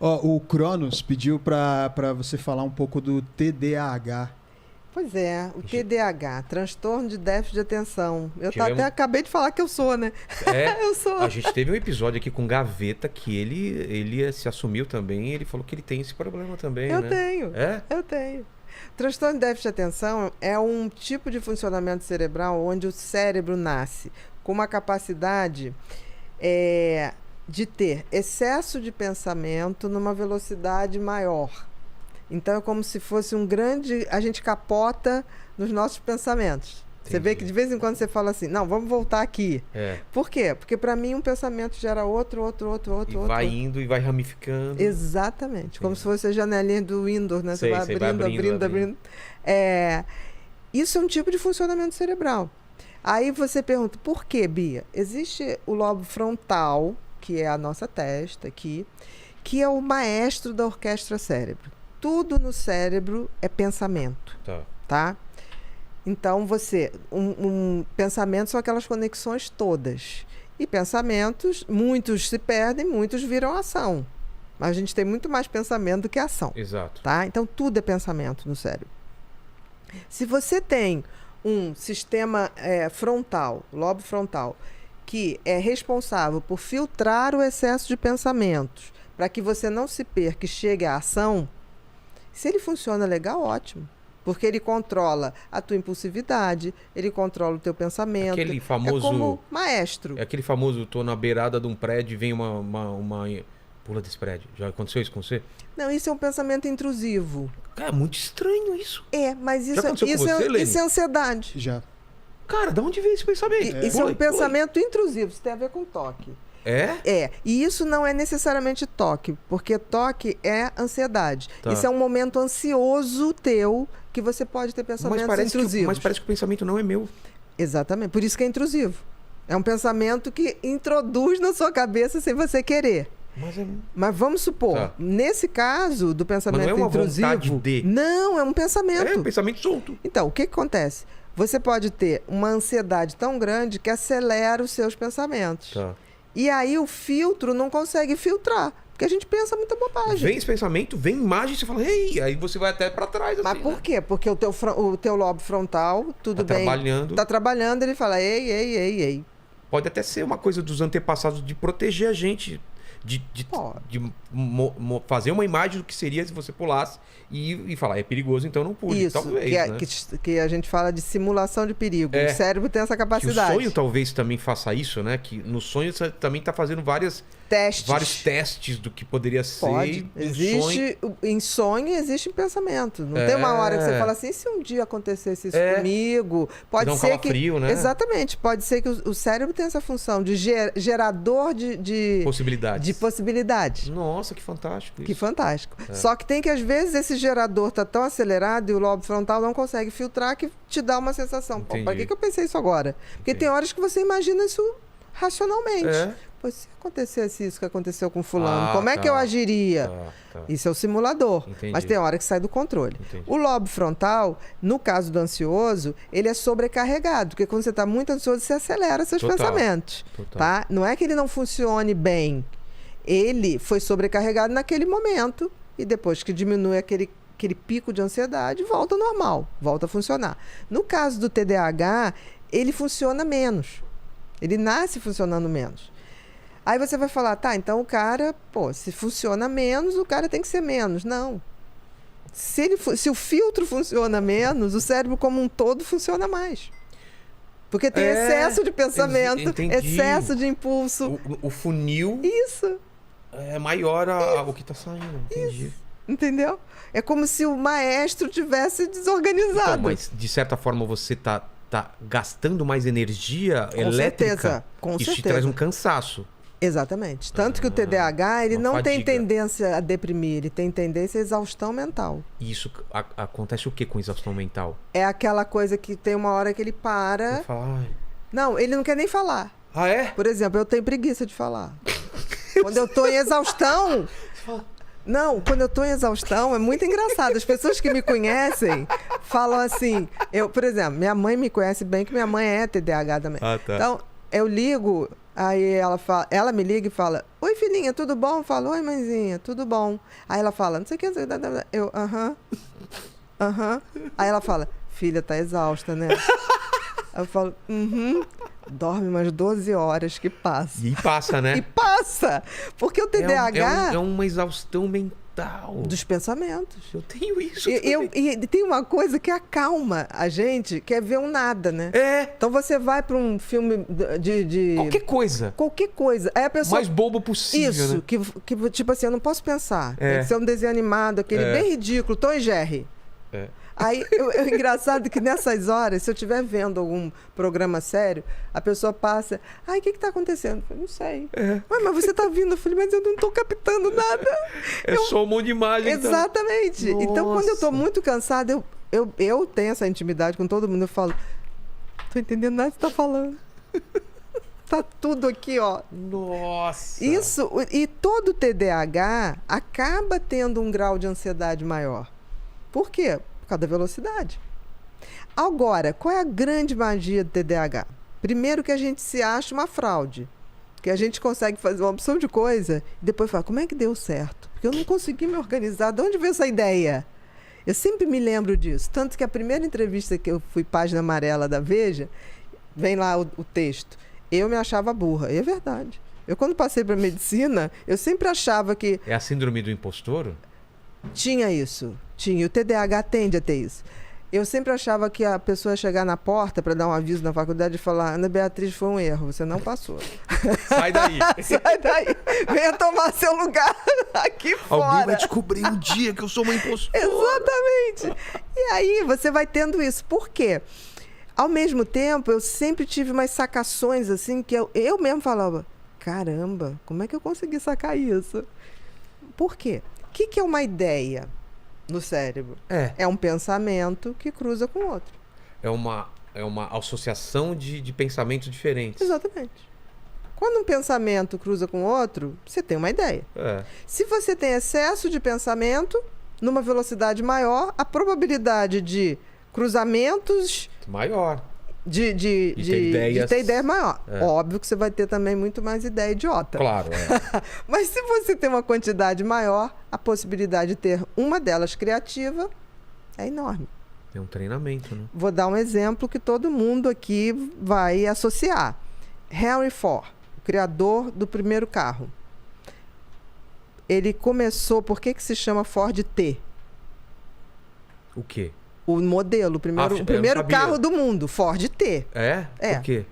Ó, o Cronos pediu para você falar um pouco do TDAH. Pois é, o TDAH, transtorno de déficit de atenção. Eu Tivemos... até acabei de falar que eu sou, né? Eu sou. A gente teve um episódio aqui com Gaveta que ele se assumiu também, ele falou que ele tem esse problema também, Eu né? tenho. É? Eu tenho. Transtorno de déficit de atenção é um tipo de funcionamento cerebral onde o cérebro nasce com uma capacidade de ter excesso de pensamento numa velocidade maior. Então é como se fosse um grande... A gente capota nos nossos pensamentos. Entendi. Você vê que de vez em quando você fala assim, não, vamos voltar aqui. Por quê? Porque para mim um pensamento gera outro. Vai indo e vai ramificando. Exatamente. Entendi. Como se fosse a janelinha do Windows, né? Você vai abrindo. Isso é um tipo de funcionamento cerebral. Aí você pergunta, por quê, Bia? Existe o lobo frontal, que é a nossa testa aqui, que é o maestro da orquestra cérebro. Tudo no cérebro é pensamento, tá? Então, pensamentos são aquelas conexões todas. E pensamentos, muitos se perdem, muitos viram ação. Mas a gente tem muito mais pensamento do que ação. Exato. Tá? Então, tudo é pensamento no cérebro. Se você tem um sistema frontal, lobo frontal, que é responsável por filtrar o excesso de pensamentos, para que você não se perca e chegue à ação, se ele funciona legal, ótimo. Porque ele controla a tua impulsividade, ele controla o teu pensamento. Aquele famoso... É como maestro. É aquele famoso, tô na beirada de um prédio e vem uma... Pula desse prédio. Já aconteceu isso com você? Não, isso é um pensamento intrusivo. Cara, é muito estranho isso. Mas isso, isso é ansiedade. Já. Cara, de onde veio esse pensamento? Isso é um pensamento intrusivo, isso tem a ver com toque. E isso não é necessariamente toque, porque toque é ansiedade. Isso é um momento ansioso teu, que você pode ter pensamentos intrusivos. Mas parece que o pensamento não é meu. Exatamente, por isso que é intrusivo. É um pensamento que introduz na sua cabeça sem você querer. Mas vamos supor, nesse caso do pensamento intrusivo... Mas não é uma vontade de... Não, é um pensamento. É um pensamento solto. Então, o que acontece? Você pode ter uma ansiedade tão grande que acelera os seus pensamentos. E aí o filtro não consegue filtrar. Porque a gente pensa muita bobagem. Vem esse pensamento, vem imagem, você fala, ei, aí você vai até pra trás. Mas por quê? Porque o teu lobo frontal, tá trabalhando, ele fala, ei. Pode até ser uma coisa dos antepassados de proteger a gente. De fazer uma imagem do que seria se você pulasse e falar, é perigoso, então não pule. Isso, talvez, né? que a gente fala de simulação de perigo. O cérebro tem essa capacidade. Que o sonho talvez também faça isso, né? Que no sonho você também está fazendo vários testes do que poderia ser. Em sonho existe pensamento. Não tem uma hora que você fala assim, e se um dia acontecesse isso comigo? Pode ser que... frio, né? Exatamente. Pode ser que o cérebro tenha essa função de gerador de possibilidades. Nossa, que fantástico isso. Que fantástico. Só que tem que, às vezes, esse gerador tá tão acelerado e o lobo frontal não consegue filtrar, que te dá uma sensação. Pô, para que eu pensei isso agora? Porque tem horas que você imagina isso racionalmente. Pô, se acontecesse isso que aconteceu com fulano, como é que eu agiria? Isso é o simulador. Mas tem hora que sai do controle. O lobo frontal, no caso do ansioso, ele é sobrecarregado. Porque quando você está muito ansioso, você acelera seus pensamentos. Tá? Não é que ele não funcione bem. Ele foi sobrecarregado naquele momento e depois que diminui aquele pico de ansiedade, volta ao normal, volta a funcionar. No caso do TDAH, ele funciona menos. Ele nasce funcionando menos. Aí você vai falar, então o cara, se funciona menos, o cara tem que ser menos. Não. Se o filtro funciona menos, o cérebro como um todo funciona mais. Porque tem excesso de pensamento, excesso de impulso. O funil... Isso. É maior o que está saindo. Entendi. Isso. Entendeu? É como se o maestro tivesse desorganizado. Então, mas de certa forma você tá gastando mais energia elétrica. Com certeza. Isso te traz um cansaço. Exatamente. Tanto que o TDAH, ele não tem tendência a deprimir, ele tem tendência à exaustão mental. E isso acontece o que com exaustão mental? É aquela coisa que tem uma hora que ele para... Não, ele não quer nem falar. Ah, é? Por exemplo, eu tenho preguiça de falar. Quando eu tô em exaustão... Não, quando eu tô em exaustão, é muito engraçado. As pessoas que me conhecem falam assim... Por exemplo, minha mãe me conhece bem, que minha mãe é TDAH também. Então, eu ligo... Aí ela me liga e fala, oi, filhinha, tudo bom? Eu falo, oi, mãezinha, tudo bom. Aí ela fala, não sei o que, eu, aham. Aí ela fala, filha, tá exausta, né? Aí eu falo, dorme umas 12 horas que passa. E passa, né? E passa! Porque o TDAH... É uma exaustão mental. Dos pensamentos. Eu tenho isso e tem uma coisa que acalma a gente, que é ver um nada, né? Então você vai para um filme de... Qualquer coisa. Aí a pessoa... Mais bobo possível, isso, né? que tipo assim, eu não posso pensar. Tem que ser um desenho animado, aquele bem ridículo, Tom e Jerry. Aí, é engraçado que nessas horas, se eu estiver vendo algum programa sério, a pessoa passa, o que está acontecendo? Eu falei, não sei. Mas você está vindo? Eu falei, mas eu não estou captando nada. Só um monte de imagem. Exatamente. Então, então quando eu estou muito cansada, eu tenho essa intimidade com todo mundo, eu falo, não estou entendendo nada que você está falando. Tá tudo aqui, ó. Nossa! Isso, e todo TDAH acaba tendo um grau de ansiedade maior. Por quê? Por causa da velocidade. Agora, qual é a grande magia do TDAH? Primeiro que a gente se acha uma fraude. Que a gente consegue fazer uma opção de coisa e depois fala, como é que deu certo? Porque eu não consegui me organizar. De onde veio essa ideia? Eu sempre me lembro disso. Tanto que a primeira entrevista que eu fui página amarela da Veja, vem lá o texto. Eu me achava burra. E é verdade. Eu, quando passei para medicina, eu sempre achava que... É a síndrome do impostor? Tinha isso. Tinha. E o TDAH tende a ter isso. Eu sempre achava que a pessoa ia chegar na porta para dar um aviso na faculdade e falar, Ana Beatriz, foi um erro, você não passou. Sai daí. Sai daí. Venha tomar seu lugar aqui fora. Alguém vai descobrir um dia que eu sou uma impostora. Exatamente. E aí você vai tendo isso. Por quê? Ao mesmo tempo, eu sempre tive umas sacações assim, que eu mesmo falava, caramba, como é que eu consegui sacar isso? Por quê? O que é uma ideia no cérebro? É um pensamento que cruza com outro. É uma associação de pensamentos diferentes. Exatamente. Quando um pensamento cruza com outro, você tem uma ideia. Se você tem excesso de pensamento, numa velocidade maior, a probabilidade de cruzamentos... Maior. De ter ideias maior. Óbvio que você vai ter também muito mais ideia idiota. Claro. Mas se você tem uma quantidade maior, a possibilidade de ter uma delas criativa é enorme. É um treinamento, né? Vou dar um exemplo que todo mundo aqui vai associar. Henry Ford, o criador do primeiro carro. Ele começou... Por que se chama Ford T? O quê? O modelo, o primeiro carro do mundo, Ford T. Por quê?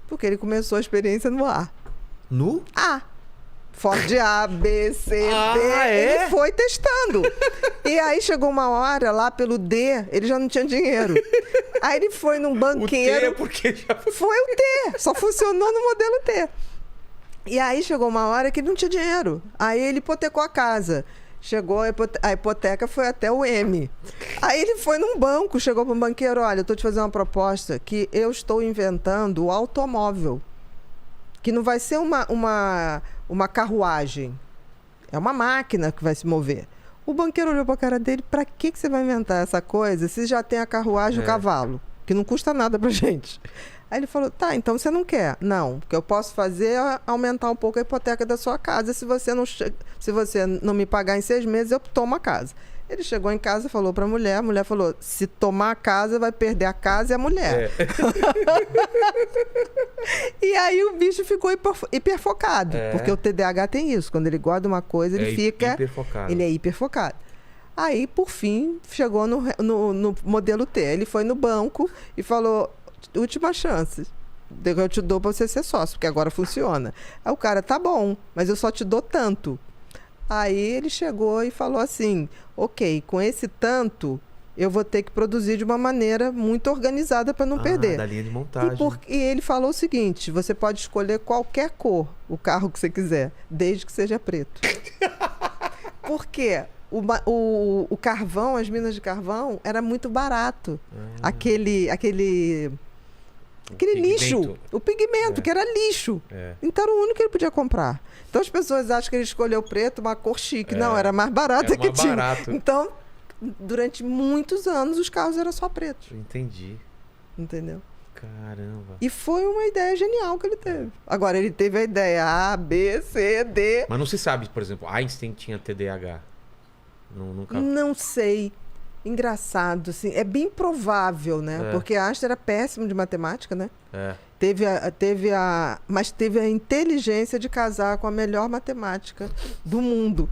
Porque ele começou a experiência no A. No? A. Ford A, B, C, D. Ele foi testando. E aí chegou uma hora, lá pelo D, ele já não tinha dinheiro. Aí ele foi num banqueiro. O T, porque já... Foi o T. Só funcionou no modelo T. E aí chegou uma hora que ele não tinha dinheiro. Aí ele hipotecou a casa. Chegou, a hipoteca foi até o M. Aí ele foi num banco, chegou para um banqueiro, olha, eu estou te fazendo uma proposta que eu estou inventando o automóvel. Que não vai ser uma carruagem. É uma máquina que vai se mover. O banqueiro olhou para a cara dele, para que você vai inventar essa coisa se já tem a carruagem e o cavalo? Que não custa nada pra gente. Aí ele falou, tá, então você não quer? Não, porque eu posso fazer é aumentar um pouco a hipoteca da sua casa. Se você não me pagar em 6 meses, eu tomo a casa. Ele chegou em casa e falou pra mulher, a mulher falou, se tomar a casa, vai perder a casa e a mulher. E aí o bicho ficou hiperfocado, porque o TDAH tem isso, quando ele gosta de uma coisa, ele fica... Hiperfocado. Ele é hiperfocado. Aí, por fim, chegou no modelo T. Ele foi no banco e falou... Última chance. Eu te dou pra você ser sócio, porque agora funciona. Aí o cara, tá bom, mas eu só te dou tanto. Aí ele chegou e falou assim, ok, com esse tanto, eu vou ter que produzir de uma maneira muito organizada para não perder. Da linha de montagem. E ele falou o seguinte, você pode escolher qualquer cor, o carro que você quiser, desde que seja preto. Por quê? O carvão, as minas de carvão, era muito barato. Aquele lixo, o pigmento, que era lixo. Então era o único que ele podia comprar. Então as pessoas acham que ele escolheu preto, uma cor chique. Não, era mais barato que tinha. Então, durante muitos anos, os carros eram só pretos. Entendi. Entendeu? Caramba. E foi uma ideia genial que ele teve. Agora, ele teve a ideia A, B, C, D. Mas não se sabe, por exemplo, Einstein tinha TDAH. Nunca... Não sei. Engraçado, assim. É bem provável, né? Porque Einstein era péssimo de matemática, né? Mas teve a inteligência de casar com a melhor matemática do mundo.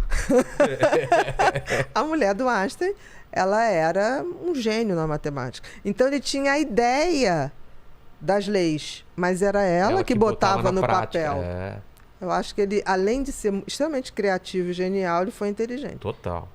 A mulher do Einstein, ela era um gênio na matemática. Então, ele tinha a ideia das leis, mas era ela que botava no prática, papel. Eu acho que ele, além de ser extremamente criativo e genial, ele foi inteligente. Total.